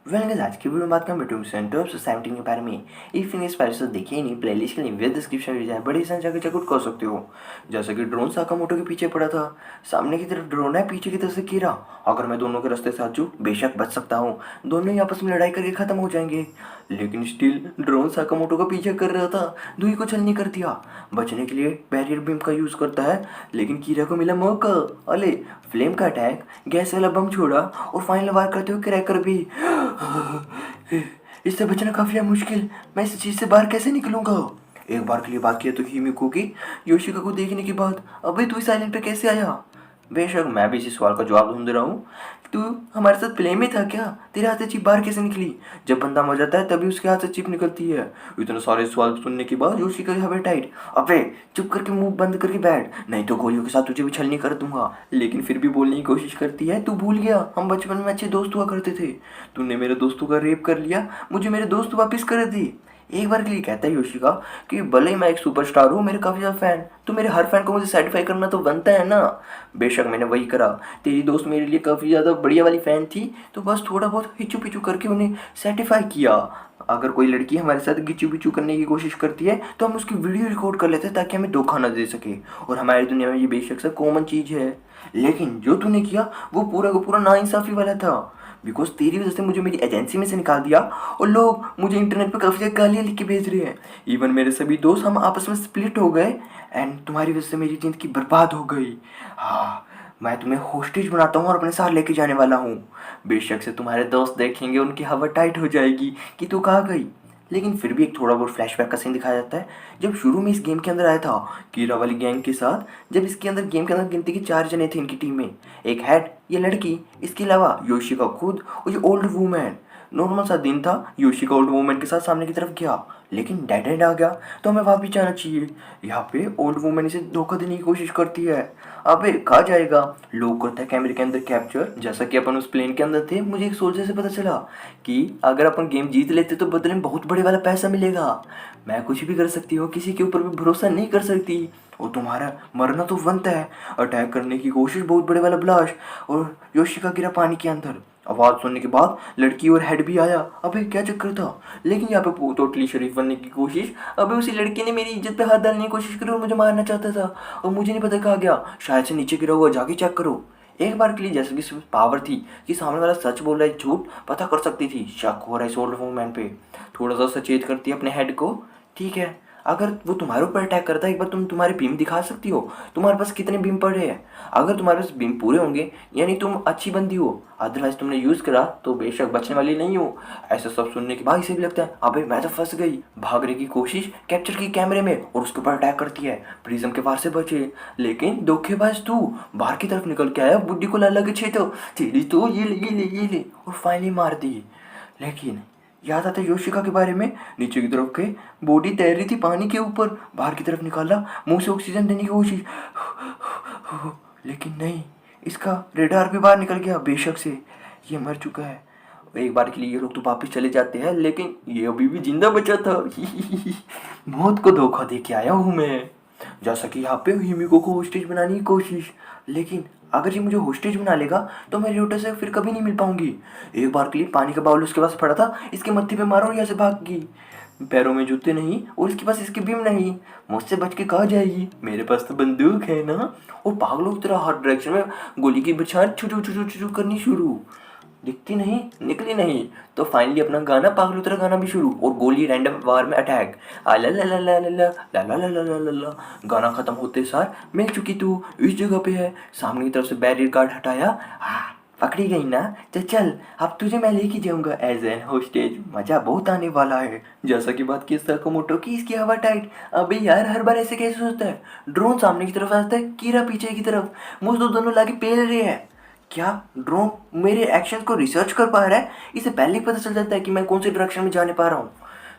Guys, आज की video में बात करें सेंटर ऑफ सोसाइटी के बारे में। इफ इन इस से देखिए नहीं प्लेलिस्ट के लिए वे डिस्क्रिप्शन में जाए बड़ी संख्या के चेकआउट कर सकते हो। जैसे कि ड्रोन साकामोटो के पीछे पड़ा था, सामने की तरफ ड्रोन है, पीछे की तरफ से कीरा। अगर मैं दोनों के रास्ते से आजू बेशक बच सकता हूँ, दोनों ही आपस में लड़ाई करके खत्म हो जाएंगे। लेकिन स्टिल ड्रोन साकामोटो का पीछे कर रहा था, दुई को छलनी कर दिया। बचने के लिए बैरियर बीम का यूज करता है, लेकिन कीरा को मिला मौका। अले फ्लेम का अटैक, गैस वाला बम छोड़ा और फाइनल वार करते हुए क्रैकर भी। इससे बचना काफी मुश्किल। मैं इस चीज से बाहर कैसे निकलूंगा? एक बार के लिए बात किया तो हिमिको की योशिका को देखने के बाद, अबे तू इस आइलैंड पे कैसे आया? बेशक मैं भी इसी सवाल का जवाब ढूंढ रहा हूँ। तू हमारे साथ प्ले में था क्या? तेरे हाथ से चिप बाहर कैसे निकली? जब बंदा मर जाता है तभी उसके हाथ से चिप निकलती है। इतने सारे सवाल सुनने के बाद योशिका की हवा टाइट। अबे चुप करके मुंह बंद करके बैठ, नहीं तो गोलियों के साथ तुझे भी छलनी कर दूंगा। लेकिन फिर भी बोलने की कोशिश करती है। तू भूल गया हम बचपन में अच्छे दोस्त हुआ करते थे। तूने मेरे दोस्तों का रेप कर लिया, मुझे मेरे दोस्त वापिस कर दी। एक बार के लिए कहता है योशिका कि भले ही मैं एक सुपरस्टार हूँ, मेरे काफ़ी ज़्यादा फैन, तो मेरे हर फैन को मुझे सेटिस्फाई करना तो बनता है ना। बेशक मैंने वही करा। तेरी दोस्त मेरे लिए काफ़ी ज़्यादा बढ़िया वाली फ़ैन थी, तो बस थोड़ा बहुत हिचू पिचू करके उन्हें सेटिस्फाई किया। अगर कोई लड़की हमारे साथ गिचू पिचू करने की कोशिश करती है तो हम उसकी वीडियो रिकॉर्ड कर लेते हैं ताकि हमें धोखा न दे सके। और हमारी दुनिया में ये बेशक से कॉमन चीज़ है। लेकिन जो तूने किया वो पूरा का पूरा नाइंसाफ़ी वाला था। बिकॉज तेरी वजह से मुझे मेरी एजेंसी में से निकाल दिया और लोग मुझे इंटरनेट पर काफ़ी ज़्यादा गालियाँ लिख के भेज रहे हैं। इवन मेरे सभी दोस्त हम आपस में स्प्लिट हो गए एंड तुम्हारी वजह से मेरी ज़िंदगी बर्बाद हो गई। हाँ, मैं तुम्हें होस्टेज बनाता हूँ और अपने साथ लेके जाने वाला हूँ। बेशक से तुम्हारे दोस्त देखेंगे, उनकी हवा टाइट हो जाएगी कि तू कहाँ गई। लेकिन फिर भी एक थोड़ा बहुत फ्लैशबैक का सीन दिखाया जाता है। जब शुरू में इस गेम के अंदर आया था कीरा वाली गैंग के साथ, जब इसके अंदर गेम के अंदर गिनती के 4 जने थे इनकी टीम में। एक हेड, ये लड़की, इसके अलावा योशिका खुद और ये ओल्ड वूमेन। नॉर्मल सा दिन था, योशिका ओल्ड वूमेन के साथ सामने की तरफ गया, लेकिन डेड एंड आ गया तो हमें वापस जाना चाहिए। यहाँ पे ओल्ड वूमेन इसे धोखा देने की कोशिश करती है। अबे कहा जाएगा, लोग करता है कैमरे के अंदर कैप्चर। जैसा कि अपन उस प्लेन के अंदर थे, मुझे एक सोल्जर से पता चला कि अगर अपन गेम जीत लेते तो बदले में बहुत बड़े वाला पैसा मिलेगा। मैं कुछ भी कर सकती हूँ, किसी के ऊपर भी भरोसा नहीं कर सकती। और तुम्हारा मरना तो बनता है। अटैक करने की कोशिश, बहुत बड़े वाला ब्लास्ट, और योशिका गिरा पानी के अंदर। आवाज़ सुनने के बाद लड़की और हेड भी आया। अबे क्या चक्कर था? लेकिन यहाँ पे टोटली शरीफ बनने की कोशिश। अबे उसी लड़की ने मेरी इज्जत पे हाथ डालने की कोशिश करी और मुझे मारना चाहता था, और मुझे नहीं पता कहाँ गया। शायद से नीचे गिरा हुआ, जाके चेक करो। एक बार के लिए जैसे कि पावर थी कि सामने वाला सच बोल रहा है झूठ पता कर सकती थी। शक हो रहा है इस ओल्ड वूमेन पे, थोड़ा सा सचेत करती है अपने हेड को। ठीक है, अगर वो तुम्हारे ऊपर अटैक करता है, एक बार तुम्हारे बीम दिखा सकती हो? तुम्हारे पास कितने बीम पड़े हैं? अगर तुम्हारे पास बीम पूरे होंगे यानी तुम अच्छी बंदी हो, अदरवाइज तुमने यूज़ करा तो बेशक बचने वाली नहीं हो। ऐसा सब सुनने के बाद इसे भी लगता है अबे मैं तो फंस गई। भागने की कोशिश कैप्चर की कैमरे में और उसके ऊपर अटैक करती है, प्रिज्म के पास से बचे। लेकिन धोखेबाज तू बाहर की तरफ निकल के आया, बुड्ढी को लाला के छेतो, तेरी तो ये ले और फाइनली मार दी। लेकिन याद आता योशिका के बारे में, नीचे की तरफ के बॉडी तैर रही थी पानी के ऊपर, बाहर की तरफ निकाला, मुंह से ऑक्सीजन देने की कोशिश, लेकिन नहीं, इसका रेडार भी बाहर निकल गया। बेशक से ये मर चुका है। एक बार के लिए ये लोग तो वापस चले जाते हैं, लेकिन ये अभी भी जिंदा बचा था। मौत को धोखा दे के आया हूँ मैं। जैसा कि यहाँ पे हिमिको को होस्टेज बनाने की कोशिश, लेकिन अगर ये मुझे होस्टेज बना लेगा तो मैं रियोटा से फिर कभी नहीं मिल पाऊंगी। एक बार के लिए पानी का बाउल उसके पास पड़ा था, इसके मत्थे पे मारा और यहाँ से भाग गई। पैरों में जूते नहीं और इसके पास इसकी बीम नहीं, मुझसे बच के कहाँ जाएगी? मेरे पास तो बंदूक है ना। और पागलों की तरह हर डायरेक्शन में गोली की बछार छुटू छुटू छुटू करनी शुरू। दिखती नहीं, निकली नहीं, तो फाइनली अपना गाना पागलों तरह गाना भी शुरू, और गोली रैंडम वार में अटैक। आ ला ला ला ला ला ला ला ला ला ला ला ला ला। गाना खत्म होते सार मिल चुकी तू इस जगह पे है। सामने की तरफ से बैरियर गार्ड हटाया। पकड़ी गई ना, तो चल अब तुझे मैं लेके जाऊंगा एज एन होस्टेज। मजा बहुत आने वाला है। जैसा कि बात की साकामोटो की, इसकी हवा टाइट। अबे यार हर बार ऐसे कैसे सोचता है? ड्रोन सामने की तरफ आता है, कीरा पीछे की तरफ, मुझ तो दोनों लाके पेल रहे हैं। क्या ड्रोन मेरे एक्शन को रिसर्च कर पा रहा है? इसे पहले ही पता चल जाता है कि मैं कौन से डायरेक्शन में जाने पा रहा हूँ।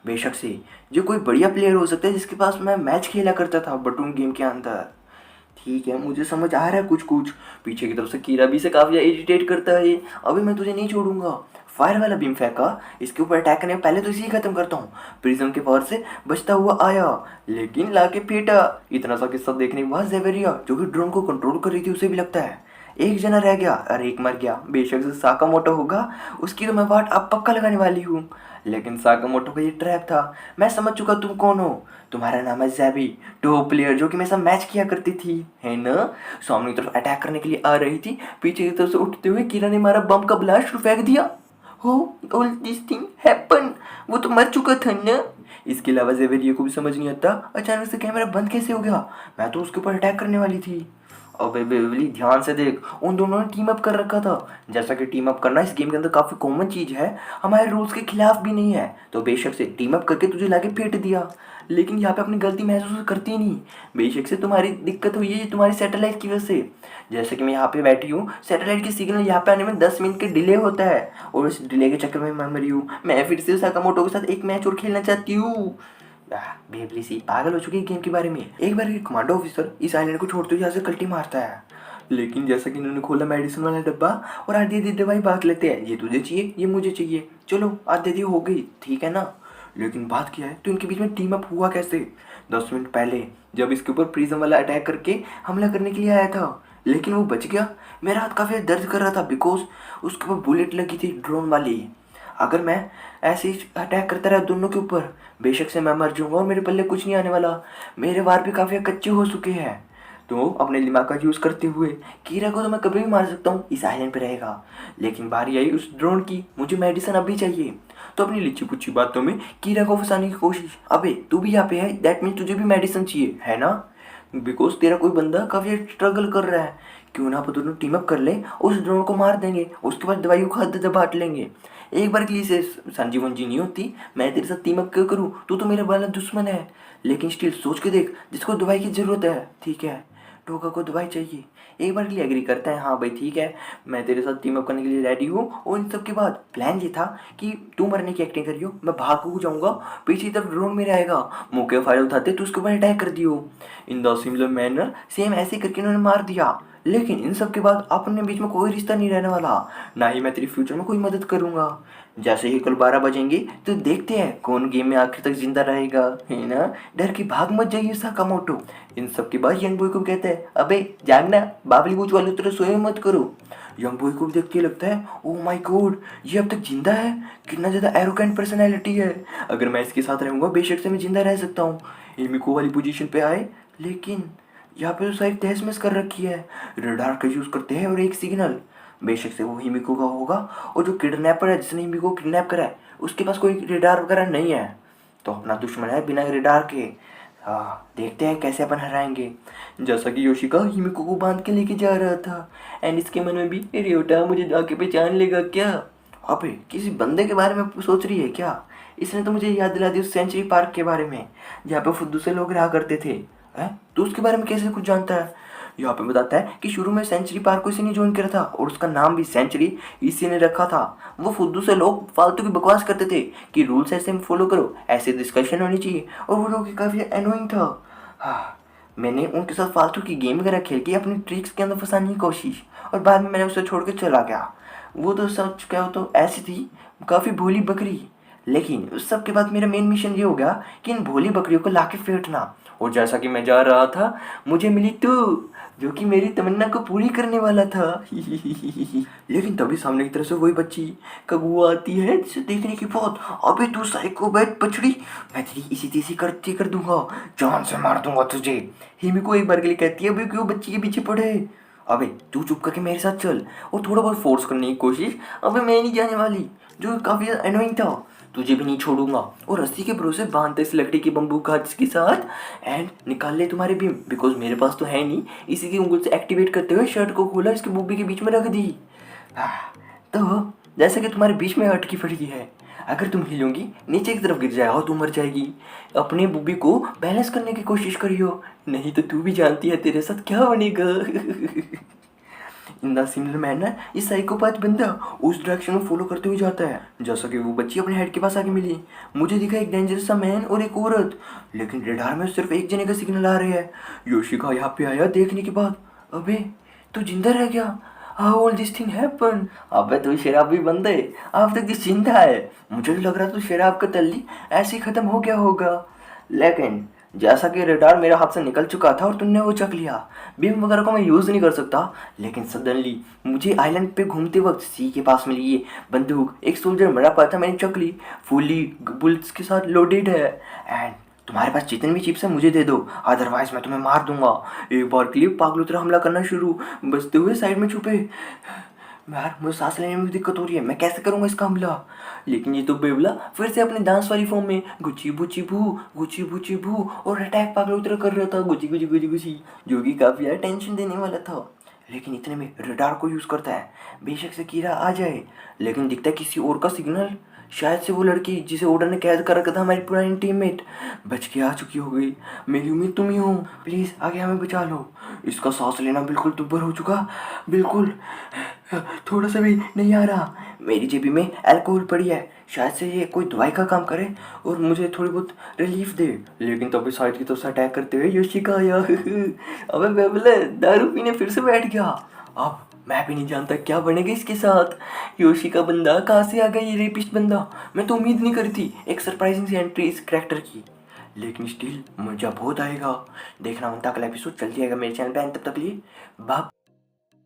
बेशक से जो कोई बढ़िया प्लेयर हो सकता है जिसके पास मैं मैच खेला करता था बटून गेम के अंदर। ठीक है, मुझे समझ आ रहा है कुछ कुछ। पीछे की तरफ से कीरा भी से काफ़ी इरिटेट करता है। अभी मैं तुझे नहीं छोड़ूंगा। फायर वाला बीम फेंका, इसके ऊपर अटैक करने पहले तो इसी खत्म करता हूँ। प्रिज्म के पावर से बचता हुआ आया, लेकिन लाके फेंटा। इतना सा किस्सा देखने के बाद जेवेरिया जो कि ड्रोन को कंट्रोल कर रही थी उसे भी लगता है एक जना रह गया और एक मर गया। बेशक से साकामोटो होगा, उसकी तो मैं वाट अब पक्का लगाने वाली हूँ। लेकिन साकामोटो का ये ट्रैप था। मैं समझ चुका तुम कौन हो। तुम्हारा नाम है ज़ैबी, टॉप प्लेयर जो कि मेरे साथ मैच किया करती थी, है ना। सामने की तरफ अटैक करने के लिए आ रही थी, पीछे की तरफ से उठते हुए कीरा ने मारा बम का ब्लास्ट फेंक दिया। हो, ऑल दिस थिंग हैपन, वो तो मर चुका था ना। इसके अलावा ज़ेवेरिया को भी समझ नहीं आता अचानक से कैमरा बंद कैसे हो गया। मैं तो उसके ऊपर अटैक करने वाली थी। अबे बेवली ध्यान से देख, उन दोनों ने टीम अप कर रखा था। जैसा कि टीम अप करना इस गेम के अंदर काफ़ी कॉमन चीज़ है, हमारे रूल्स के खिलाफ भी नहीं है, तो बेशक से टीम अप करके तुझे लाके फेंट दिया। लेकिन यहाँ पे अपनी गलती महसूस करती नहीं। बेशक से तुम्हारी दिक्कत हुई है तुम्हारी सैटेलाइट की वजह से। जैसे कि मैं यहाँ पे बैठी हूँ, सैटेलाइट की सिग्नल यहाँ पे आने में 10 मिनट के डिले होता है, और इस डिले के चक्कर में मैं मरी हूँ। मैं फिर से साकामोटो के साथ एक मैच और खेलना चाहती हूँ। बेबली सी पागल हो चुकी है गेम के बारे में। एक बार एक कमांडो ऑफिसर इस आइलैंड को छोड़ते हुए यहाँ से कल्टी मारता है। लेकिन जैसा कि इन्होंने खोला मेडिसिन वाला डब्बा और आधी आधी दवाई बांट लेते हैं, ये तुझे चाहिए ये मुझे चाहिए, चलो आधी आधी हो गई, ठीक है ना। लेकिन बात क्या है तो इनके बीच में टीम अप हुआ कैसे। 10 मिनट पहले जब इसके ऊपर प्रिज्म वाला अटैक करके हमला करने के लिए आया था, लेकिन वो बच गया। मेरा हाथ काफ़ी दर्द कर रहा था बिकॉज उसके ऊपर बुलेट लगी थी ड्रोन वाली। अगर मैं ऐसे ही अटैक करता रहा दोनों के ऊपर, बेशक से मैं मर जाऊंगा और मेरे पल्ले कुछ नहीं आने वाला। मेरे वार भी काफ़ी कच्चे हो चुके हैं। तो अपने दिमाग का यूज़ करते हुए कीरा को तो मैं कभी भी मार सकता हूँ, इस आइलैंड पे रहेगा। लेकिन बारी आई उस ड्रोन की, मुझे मेडिसिन अभी चाहिए। तो अपनी लिच्ची पुच्ची बातों में कीरा को फंसाने की कोशिश। अबे तू भी यहाँ पे है, दैट मीन तुझे भी मेडिसिन चाहिए है ना, बिकॉज तेरा कोई बंदा काफ़ी स्ट्रगल कर रहा है। क्यों ना अपन दोनों टीम अप कर ले, उस ड्रोन को मार देंगे, उसके बाद दवाइयों को हद बांट लेंगे। एक बार के लिए से संजीव वंजी नहीं होती, मैं तेरे साथ टीम अप क्यों करूँ, तू तो मेरा वाला दुश्मन है। लेकिन स्टिल सोच के देख, जिसको दवाई की ज़रूरत है, ठीक है, टोका को दवाई चाहिए। एक बार के लिए एग्री करता है, हाँ भाई ठीक है, मैं तेरे साथ टीम अप करने के लिए रेडी हूँ। और इन सब के बाद प्लान ये था कि तू मरने की एक्टिंग करियो, मैं भाग जाऊँगा, पीछे की तरफ ड्रोन मेरे आएगा, मौके फायदा उठाते तो उसके ऊपर अटैक कर दियो। In the similar manner same ऐसे करके उन्होंने मार दिया। लेकिन इन सब के बाद अपने बीच में कोई रिश्ता नहीं रहने वाला, ना ही मैं तेरी फ्यूचर में कोई मदद करूँगा। जैसे ही कल 12 बजेंगे तो देखते हैं कौन गेम में आखिर तक जिंदा रहेगा, है ना। डर के भाग मत जाइए साकामोटो। इन सब के बाद यंग बॉय को कहते हैं, अबे जागना, बाबली बूच वाले तरह सोए मत करो। यंग बॉय को देख के लगता है, ओ माय गॉड, ये अब तक जिंदा है, कितना ज़्यादा एरोगेंट पर्सनैलिटी है। अगर मैं इसके साथ रहूँगा बेशक से मैं जिंदा रह सकता हूँ। एमिको वाली पोजीशन पे आए, लेकिन यहाँ पे तो सारी तहस महस कर रखी है। रडार का यूज़ करते हैं और एक सिग्नल, बेशक से वो हिमिको का होगा, और जो किडनैपर है जिसने हिमिको को किडनैप करा है उसके पास कोई रेडार वगैरह नहीं है, तो अपना दुश्मन है बिना रेडार के। हाँ देखते हैं कैसे अपन हराएंगे। जैसा कि योशिका हिमिको को बांध के लेके जा रहा था, एंड इसके मन में भी, अरे उठा मुझे जाके पहचान लेगा क्या। अबे किसी बंदे के बारे में सोच रही है क्या। इसने तो मुझे याद दिला दी उस सेंचुरी पार्क के बारे में, जहाँ पे फुद्दू से लोग रहा करते थे। है तो उसके बारे में कैसे कुछ जानता है। यहाँ पे बताता है कि शुरू में सेंचुरी पार्क को इसी ने ज्वाइन किया था, और उसका नाम भी सेंचुरी इसी ने रखा था। वो फुद्दू से लोग फालतू की बकवास करते थे कि रूल्स ऐसे फॉलो करो, ऐसे डिस्कशन होनी चाहिए, और वो लोग काफ़ी एनोइंग था। हाँ, मैंने उनके साथ फालतू की गेम वगैरह खेल के अपनी ट्रिक्स के अंदर फंसाने की कोशिश, और बाद में मैंने उसे छोड़ के चला गया। वो तो सच क्या तो ऐसी थी, काफ़ी भोली बकरी। लेकिन उस सब के बाद मेरा मेन मिशन ये हो गया कि इन भोली बकरियों को लाके फेंटना। और जैसा कि मैं जा रहा था, मुझे मिली तू, जो कि मेरी तमन्ना को पूरी करने वाला था। लेकिन तभी सामने की तरफ से वही बच्ची कगुआ आती है, जिसे देखने के बाद, अबे तू साइको बैठ पछड़ी, मैं तेरी इसी तेजी करती कर दूंगा, जान से मार दूंगा तुझे। हिमिको एक बार के लिए कहती है, अबे क्यों बच्ची के पीछे पड़े, अबे तू चुप करके मेरे साथ चल। और थोड़ा बहुत फोर्स करने की कोशिश, अबे मैं नहीं जाने वाली, जो काफ़ी एनोइंग था। तुझे भी नहीं छोड़ूंगा, और रस्सी के भरोसे बांधते इस लकड़ी के बम्बू घाट के साथ, एंड निकाल ले तुम्हारे बीम, बिकॉज मेरे पास तो है नहीं। इसी की उंगली से एक्टिवेट करते हुए शर्ट को खोला, इसके बुब्बी के बीच में रख दी। तो जैसे कि तुम्हारे बीच में अटकी पड़ी है, अगर तुम हिलोगी नीचे की तरफ गिर जाएगा और तुम मर जाएगी। अपने बुब्बी को बैलेंस करने की कोशिश करियो, नहीं तो तू भी जानती है तेरे साथ क्या बनेगा। इन द सिमिलर मैनर इस साइकोपैथ बंदा उस डायरेक्शन में फॉलो करते हुए जाता है। जैसा कि वो बच्ची अपने हेड के पास आके मिली, मुझे दिखा एक डेंजरस सा मैन और एक औरत, लेकिन रेडार में सिर्फ एक जने का सिग्नल आ रहा है। योशिका यहाँ पे आया देखने के बाद, अबे तू जिंदा रह गया, how all this thing happen. अबे तू शराबी बंदे, अब तक जिंदा है, मुझे तो लग रहा तू शराब का तल्ली ऐसे ही खत्म हो गया होगा। लेकिन जैसा कि रेडार मेरे हाथ से निकल चुका था और तुमने वो चक लिया। बीम वगैरह को मैं यूज़ नहीं कर सकता, लेकिन सडनली मुझे आइलैंड पे घूमते वक्त सी के पास मिली ये बंदूक। एक सोल्जर मरा पड़ा था, मैंने चक ली, फुली बुलेट्स के साथ लोडेड है। एंड तुम्हारे पास जितने भी चिप्स हैं मुझे दे दो, अदरवाइज मैं तुम्हें मार दूंगा। एक बार के लिए पागलों तरह हमला करना शुरू, बचते हुए साइड में छुपे। यार मुझे सांस लेने में भी दिक्कत हो रही है, मैं कैसे करूँगा इसका हमला। लेकिन ये तो बेवला फिर से अपने डांस वाली फॉर्म में गुची बुची भू गुची बुची भू और अटैक पागल उतर कर रहा था, गुची गुची गुची गुची, जो कि काफ़ी यार टेंशन देने वाला था। लेकिन इतने में रडार को यूज़ करता है, बेशक से कीड़ा आ जाए, लेकिन दिखता है किसी और का सिग्नल। शायद से वो लड़की जिसे ऑर्डर ने कैद कर रखा था, हमारी पुरानी टीममेट बच के आ चुकी हो गई। मेरी उम्मीद तुम ही हो, प्लीज़ आगे हमें बचा लो। इसका सांस लेना बिल्कुल दुब्बर हो चुका, बिल्कुल थोड़ा सा भी नहीं आ रहा। मेरी जेबी में अल्कोहल पड़ी है, शायद से ये कोई दवाई का काम करे और मुझे थोड़ी बहुत रिलीफ दे। लेकिन तभी साइड की तरफ से अटैक करते हुए योशिका आया। अबे बेबले, दारू पीने फिर से बैठ गया। अब मैं भी नहीं जानता क्या बनेगा इसके साथ। योशिका बंदा कहाँ से आ गया, ये रेपिस्ट बंदा। मैं तो उम्मीद नहीं करी थी एक सरप्राइजिंग सी एंट्री इस करैक्टर की, लेकिन स्टिल मजा बहुत आएगा। देखना बनता अगला एपिसोड जल्दी आएगा मेरे चैनल पे। तब तक के लिए बाय।